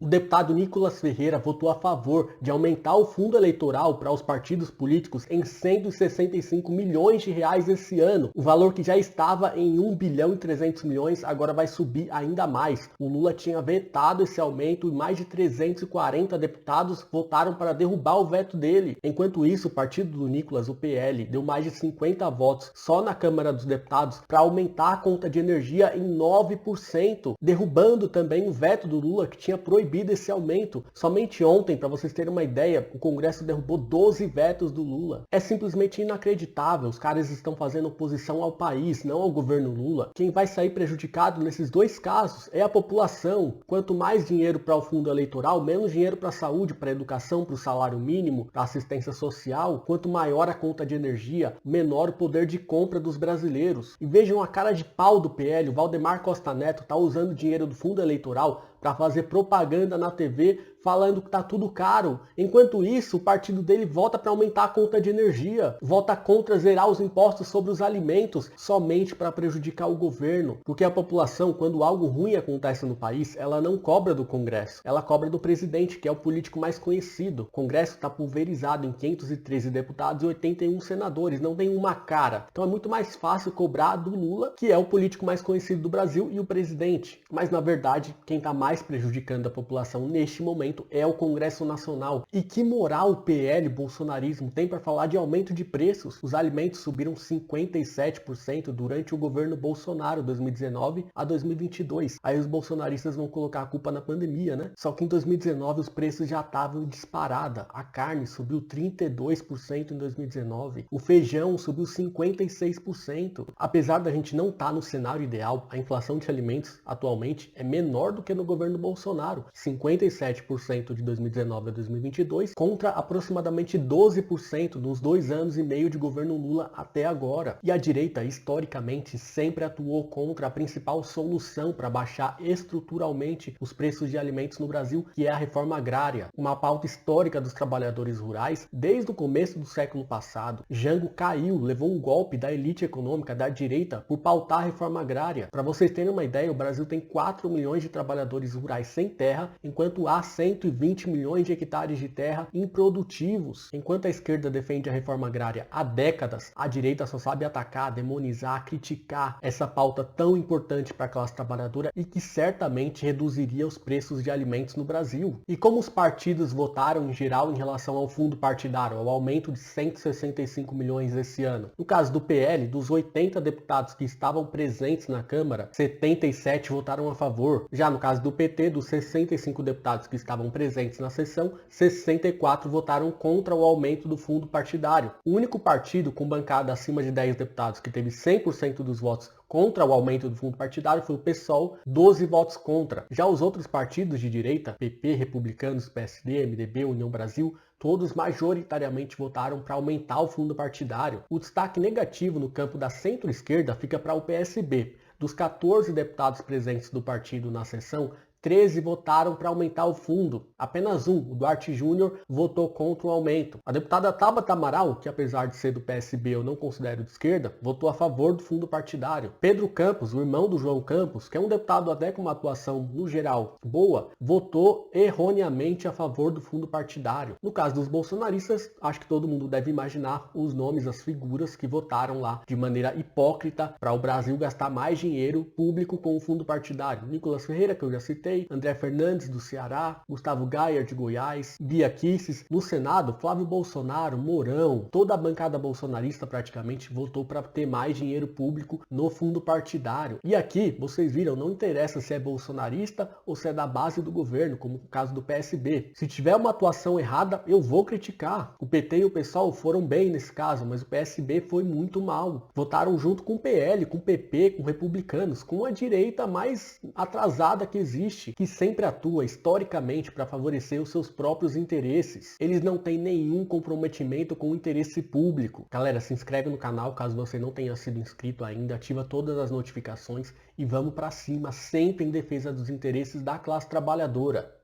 O deputado Nicolas Ferreira votou a favor de aumentar o fundo eleitoral para os partidos políticos em 165 milhões de reais esse ano. O valor que já estava em 1 bilhão e 300 milhões agora vai subir ainda mais. O Lula tinha vetado esse aumento e mais de 340 deputados votaram para derrubar o veto dele. Enquanto isso, o partido do Nicolas, o PL, deu mais de 50 votos só na Câmara dos Deputados para aumentar a conta de energia em 9%, derrubando também o veto do Lula que tinha proibido esse aumento. Somente ontem, para vocês terem uma ideia, o Congresso derrubou 12 vetos do Lula. É simplesmente inacreditável. Os caras estão fazendo oposição ao país, não ao governo Lula. Quem vai sair prejudicado nesses dois casos é a população. Quanto mais dinheiro para o fundo eleitoral, menos dinheiro para a saúde, para a educação, para o salário mínimo, para a assistência social. Quanto maior a conta de energia, menor o poder de compra dos brasileiros. E vejam a cara de pau do PL, o Valdemar Costa Neto está usando dinheiro do fundo eleitoral para fazer propaganda na TV falando que tá tudo caro. Enquanto isso, o partido dele vota para aumentar a conta de energia, vota contra zerar os impostos sobre os alimentos somente para prejudicar o governo. Porque a população, quando algo ruim acontece no país, ela não cobra do Congresso, ela cobra do presidente, que é o político mais conhecido. O Congresso está pulverizado em 513 deputados e 81 senadores, não tem uma cara. Então é muito mais fácil cobrar do Lula, que é o político mais conhecido do Brasil, e o presidente. Mas na verdade, quem está mais prejudicando a população neste momento é o Congresso Nacional. E que moral o PL, bolsonarismo, tem para falar de aumento de preços? Os alimentos subiram 57% durante o governo Bolsonaro, 2019 a 2022. Aí os bolsonaristas vão colocar a culpa na pandemia, né? Só que em 2019 os preços já estavam disparada. A carne subiu 32% em 2019. O feijão subiu 56%. Apesar da gente não estar no cenário ideal, a inflação de alimentos atualmente é menor do que no governo Bolsonaro. 57% de 2019 a 2022 contra aproximadamente 12% nos 2 anos e meio de governo Lula até agora. E a direita, historicamente, sempre atuou contra a principal solução para baixar estruturalmente os preços de alimentos no Brasil, que é a reforma agrária. Uma pauta histórica dos trabalhadores rurais desde o começo do século passado. Jango caiu, levou um golpe da elite econômica da direita por pautar a reforma agrária. Para vocês terem uma ideia, o Brasil tem 4 milhões de trabalhadores rurais sem terra, enquanto há 120 milhões de hectares de terra improdutivos. Enquanto a esquerda defende a reforma agrária há décadas, a direita só sabe atacar, demonizar, criticar essa pauta tão importante para a classe trabalhadora e que certamente reduziria os preços de alimentos no Brasil. E como os partidos votaram em geral em relação ao fundo partidário, ao aumento de 165 milhões esse ano? No caso do PL, dos 80 deputados que estavam presentes na Câmara, 77 votaram a favor. Já no caso do PT, dos 65 deputados que estavam presentes na sessão, 64 votaram contra o aumento do fundo partidário. O único partido com bancada acima de 10 deputados que teve 100% dos votos contra o aumento do fundo partidário foi o PSOL, 12 votos contra. Já os outros partidos de direita, PP, Republicanos, PSD, MDB, União Brasil, todos majoritariamente votaram para aumentar o fundo partidário. O destaque negativo no campo da centro-esquerda fica para o PSB. Dos 14 deputados presentes do partido na sessão, 13 votaram para aumentar o fundo. Apenas um, o Duarte Júnior, votou contra o aumento. A deputada Tabata Amaral, que apesar de ser do PSB eu não considero de esquerda, votou a favor do fundo partidário. Pedro Campos, o irmão do João Campos, que é um deputado até com uma atuação no geral boa, votou erroneamente a favor do fundo partidário. No caso dos bolsonaristas, acho que todo mundo deve imaginar os nomes, as figuras que votaram lá de maneira hipócrita para o Brasil gastar mais dinheiro público com o fundo partidário. Nicolas Ferreira, que eu já citei, André Fernandes do Ceará, Gustavo Gayer de Goiás, Bia Kicis. No Senado, Flávio Bolsonaro, Mourão, toda a bancada bolsonarista praticamente votou para ter mais dinheiro público no fundo partidário. E aqui, vocês viram, não interessa se é bolsonarista ou se é da base do governo, como o caso do PSB. Se tiver uma atuação errada, eu vou criticar. O PT e o PSOL foram bem nesse caso, mas o PSB foi muito mal. Votaram junto com o PL, com o PP, com republicanos, com a direita mais atrasada que existe, que sempre atua historicamente para favorecer os seus próprios interesses. Eles não têm nenhum comprometimento com o interesse público. Galera, se inscreve no canal caso você não tenha sido inscrito ainda, ativa todas as notificações e vamos para cima, sempre em defesa dos interesses da classe trabalhadora.